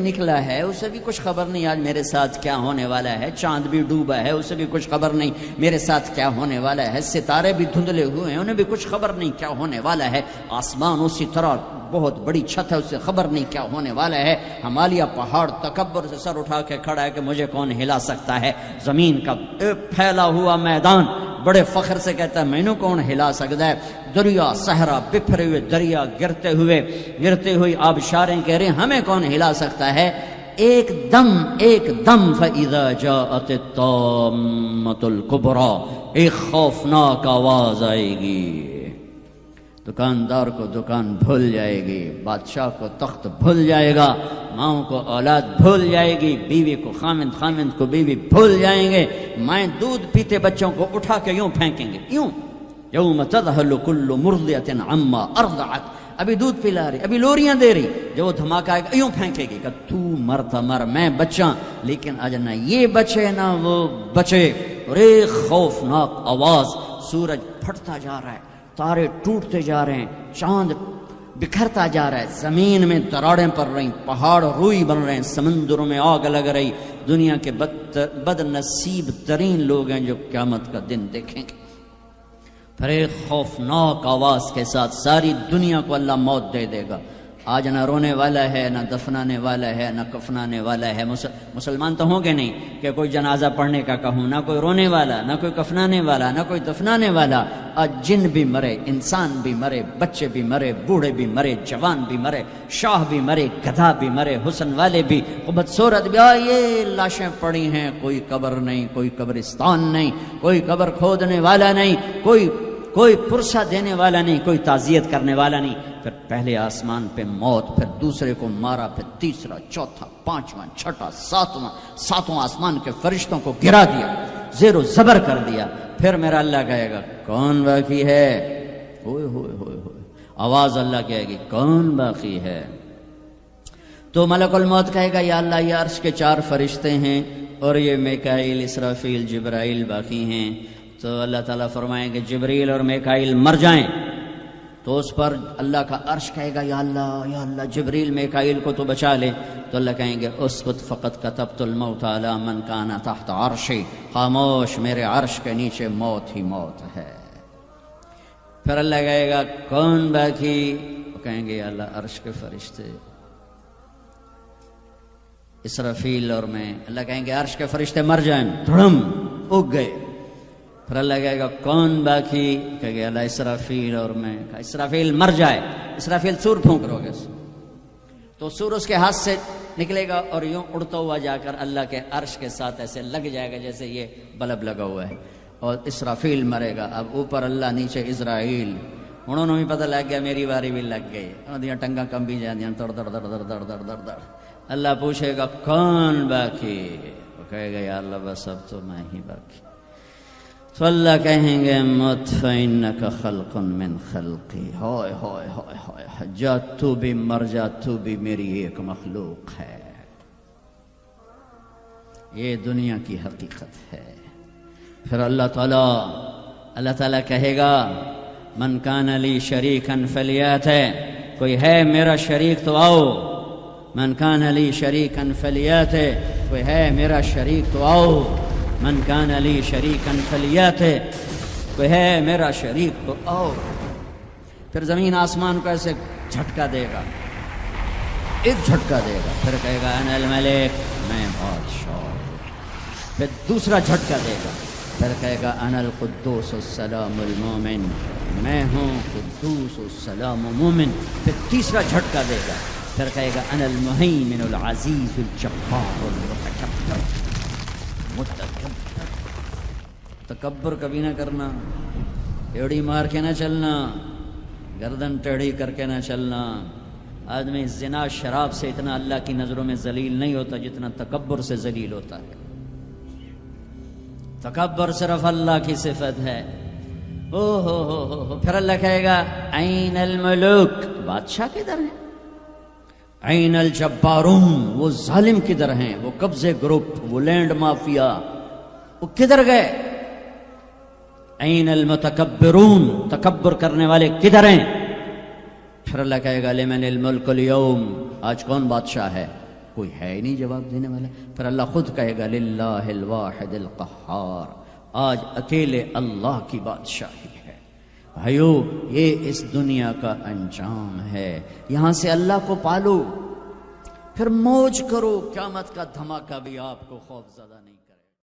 نکلا ہے اسے بھی کچھ خبر نہیں آج میرے ساتھ کیا ہونے والا ہے، چاند بھی ڈوبا ہے اسے بھی کچھ خبر نہیں میرے ساتھ کیا ہونے والا ہے، ستارے بھی دھندلے ہوئے ہیں انہیں بھی کچھ خبر نہیں کیا ہونے والا ہے، آسمان اسی طرح بہت بڑی چھت ہے اسے خبر نہیں کیا ہونے والا ہے، ہمالیہ پہاڑ تکبر سے سر اٹھا کے کھڑا ہے کہ مجھے کون ہلا سکتا ہے، زمین کا پھیلا ہوا میدان بڑے فخر سے کہتا ہے مینوں کون ہلا سکتا ہے، دریا صحرا بکھرے ہوئے دریا گرتے ہوئی آبشاریں کہہ رہے ہیں ہمیں کون ہلا سکتا ہے، ایک دم فَإِذَا جَاءَتِ الطَّامَّةُ الْكُبْرَى، ایک خوفناک آواز آئے گی، دکاندار کو دکان بھول جائے گی، بادشاہ کو تخت بھول جائے گا، ماؤں کو اولاد بھول جائے گی، بیوی کو خامند کو بیوی بھول جائیں گے، مائیں دودھ پیتے بچوں کو اٹھا کے یوں پھینکیں گے، یوں یوم تذہل کل مرضعۃ عما ارضعت، ابھی دودھ پلا رہی ابھی لوریاں دے رہی، جب وہ دھماکہ آئے گا یوں پھینکے گی کہ تو مرتا مر میں بچاں، لیکن آج نہ یہ بچے نہ وہ بچے، اور ایک خوفناک آواز، سورج پھٹتا جا رہا ہے، تارے ٹوٹتے جا رہے ہیں، چاند بکھرتا جا رہا ہے، زمین میں دراڑیں پڑ رہی، پہاڑ روئی بن رہے ہیں، سمندروں میں آگ لگ رہی، دنیا کے بد نصیب ترین لوگ ہیں جو قیامت کا دن دیکھیں گے، پھر ایک خوفناک آواز کے ساتھ ساری دنیا کو اللہ موت دے دے گا، آج نہ رونے والا ہے نہ دفنانے والا ہے نہ کفنانے والا ہے، مسلمان تو ہوں گے نہیں کہ کوئی جنازہ پڑھنے کا کہوں، نہ کوئی رونے والا نہ کوئی کفنانے والا نہ کوئی دفنانے والا، آج جن بھی مرے، انسان بھی مرے، بچے بھی مرے، بوڑھے بھی مرے، جوان بھی مرے، شاہ بھی مرے، گدھا بھی مرے، حسن والے بھی، بدصورت بھی، یہ لاشیں پڑی ہیں، کوئی قبر نہیں، کوئی قبرستان نہیں، کوئی قبر کھودنے والا نہیں، کوئی پرسہ دینے والا نہیں، کوئی تعزیت کرنے والا نہیں، پھر پہلے آسمان پہ موت، پھر دوسرے کو مارا، پھر تیسرا، چوتھا، پانچواں، چھٹا، ساتواں آسمان کے فرشتوں کو گرا دیا، زیر و زبر کر دیا، پھر میرا اللہ کہے گا کون باقی ہے، ہوئے ہوئے ہوئے ہوئے، آواز اللہ کہے گی کون باقی ہے، تو ملک الموت کہے گا یا اللہ یہ عرش کے 4 فرشتے ہیں اور یہ میکائیل، اسرافیل، جبرائیل باقی ہیں، تو اللہ تعالیٰ فرمائیں گے جبریل اور میکائیل مر جائیں، تو اس پر اللہ کا عرش کہے گا یا اللہ جبریل میکائیل کو تو بچا لے، تو اللہ کہیں گے اسکت فقط کتبت الموت علی من کان تحت عرشی، خاموش میرے عرش کے نیچے موت ہی موت ہے، پھر اللہ کہے گا کون باقی، وہ کہیں گے یا اللہ عرش کے فرشتے، اسرافیل اور میں، اللہ کہیں گے عرش کے فرشتے مر جائیں، دھڑم اگ گئے، پھر اللہ کہے گا کون باقی، کہے گا اللہ اسرافیل اور میں، اسرافیل مر جائے، اسرافیل سور پھونک رہو گے تو سور اس کے ہاتھ سے نکلے گا اور یوں اڑتا ہوا جا کر اللہ کے عرش کے ساتھ ایسے لگ جائے گا جیسے یہ بلب لگا ہوا ہے، اور اسرافیل مرے گا، اب اوپر اللہ نیچے اسرائیل، انہوں نے بھی پتہ لگ گیا میری باری بھی لگ گئی، انہوں ٹنگا کم بھی جاندیاں در در در در در در در در، اللہ پوچھے گا کون باقی، وہ کہے گا یا اللہ بس اب تو میں ہی باقی، تو اللہ کہیں گے مت فإنک خلق من خلقی، ہائے ہائے ہائے ہائے، جا تو بھی مر جا، تو بھی میری ایک مخلوق ہے، یہ دنیا کی حقیقت ہے، پھر اللہ تعالیٰ کہے گا من کان لی شریکا فلیات، کوئی ہے میرا شریک تو آؤ، من کان لی شریکا فلیات، کوئی ہے میرا شریک تو آؤ، من کان لی شریکا فلیات، کوئی ہے میرا شریک تو آؤ، پھر زمین آسمان کو ایسے جھٹکا دے گا، ایک جھٹکا دے گا، پھر کہے گا انا الملک، میں بادشاہ، پھر دوسرا جھٹکا دے گا، پھر کہے گا انا القدوس السلام المومن، میں ہوں قدوس السلام مومن، پھر تیسرا جھٹکا دے گا، پھر کہے گا انا المہیمن العزیز الجبار المتکبر، تکبر کبھی نہ کرنا، ٹیڑھی مار کے نہ چلنا، گردن ٹیڑھی کر کے نہ چلنا، آدمی زنا شراب سے اتنا اللہ کی نظروں میں ذلیل نہیں ہوتا جتنا تکبر سے ذلیل ہوتا ہے، تکبر صرف اللہ کی صفت ہے، پھر اللہ کہے گا این الملوک، بادشاہ کدھر ہیں، این الجبارون، وہ ظالم کدھر ہیں، وہ قبضے گروپ، وہ لینڈ مافیا، وہ کدھر گئے، این المتکبرون، تکبر کرنے والے کدھر ہیں، پھر اللہ کہے گا لمن الملک اليوم، آج کون بادشاہ ہے، کوئی ہے ہی نہیں جواب دینے والا. پھر اللہ خود کہے گا للہ الواحد القہار، آج اکیلے اللہ کی بادشاہی ہے. بھائیو یہ اس دنیا کا انجام ہے. یہاں سے اللہ کو پالو، پھر موج کرو، قیامت کا دھماکہ بھی آپ کو خوف زدہ نہیں.